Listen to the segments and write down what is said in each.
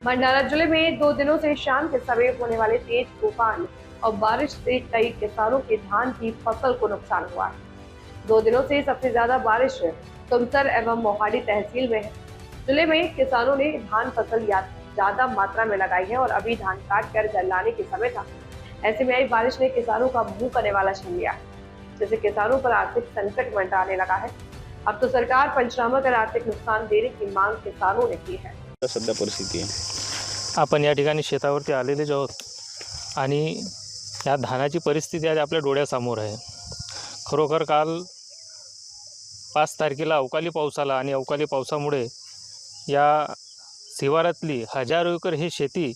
भंडारा जिले में 2 दिनों से शाम के समय होने वाले तेज तूफान और बारिश से कई किसानों के धान की फसल को नुकसान हुआ है। 2 दिनों से सबसे ज्यादा बारिश तुमसर एवं मोहाली तहसील में है। जिले में किसानों ने धान फसल ज्यादा मात्रा में लगाई है और अभी धान काट कर घर लाने के समय था। ऐसे में आई बारिश ने किसानों का मुंह करने वाला छीन लिया है, जिससे किसानों पर आर्थिक संकट मंडराने लगा है। अब तो सरकार पंचनामा कर आर्थिक नुकसान देने की मांग किसानों ने की है। सध्या परिस्थिती आहे। आपण या ठिकाणी शेतावरती आलेलेच आहोत आणि या धानाची परिस्थिती आज आपल्या डोळ्यासमोर आहे। खरोखर काल 5 तारखेला अवकाळी पाऊस आला आणि अवकाळी पावसामुळे या शिवारातली हजारो एकर ही शेती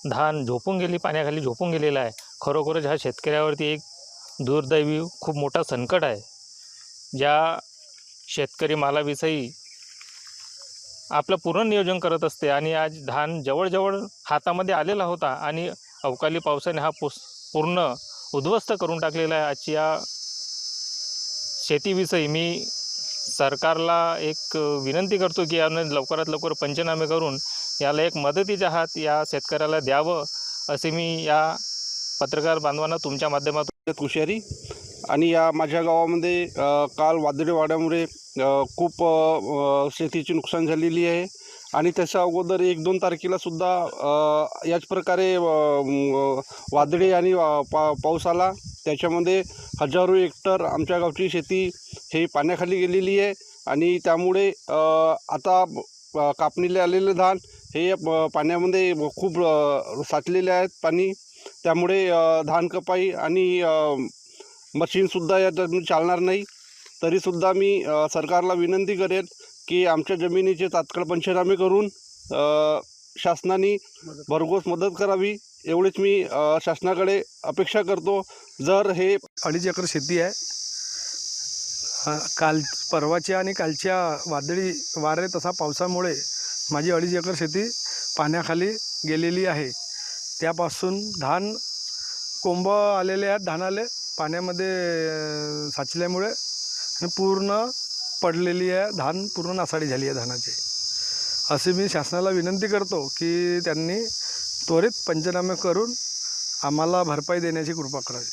धान झोपून गेली, पाण्याखाली झोपून गेलेला आहे। खरोखरच ह्या शेतकऱ्यावरती एक दुर्दैवी खूप मोठा संकट आहे। ज्या शेतकरी मालाविषयी आपलं पूर्ण नियोजन करत असते आणि आज धान जवळजवळ हातामध्ये आलेला होता आणि अवकाळी पावसाने हा पूर्ण उद्ध्वस्त करून टाकलेला आहे। आजची या शेतीविषयी मी सरकारला एक विनंती करतो की याने लवकरात लवकर पंचनामे करून याला एक मदतीचा हात या शेतकऱ्याला द्यावं, असे मी या पत्रकार बांधवांना तुमच्या माध्यमातून कुशेरी आणि या माझ्या गावामध्ये काल वादळी वाऱ्यामुळे खूप शेतीची नुकसान झालेली आहे आणि त्याच्या अगोदर 1-2 तारखेला सुद्धा याच प्रकारे वादळी आणि पाऊस आला। त्याच्यामध्ये हजारो हेक्टर आमच्या गावची शेती हे पाण्याखाली गेलेली आहे आणि त्यामुळे आता कापणीला आलेले धान हे पाण्यामध्ये खूप साचलेले आहेत पाणी। त्यामुळे धान कपाई आणि मशीनसुद्धा याच्यात चालणार नाही। तरीसुद्धा मी सरकारला विनंती करेन की आमच्या जमिनीचे तात्काळ पंचनामे करून शासनाने भरघोस मदत करावी, एवढेच मी शासनाकडे अपेक्षा करतो। जर हे 2.5 एकर शेती आहे। काल परवाच्या आणि कालच्या वादळी वारे तसा पावसामुळे माझी 2.5 एकर शेती पाण्याखाली गेलेली आहे। त्यापासून धान कोंब आलेले आहेत, धानाले पाण्यामध्ये साचल्यामुळे आणि पूर्ण पडलेली आहे, धान पूर्ण नासाडी झाली आहे धानाची। असे मी शासनाला विनंती करतो की त्यांनी त्वरित पंचनामे करून आम्हाला भरपाई देण्याची कृपा करावी।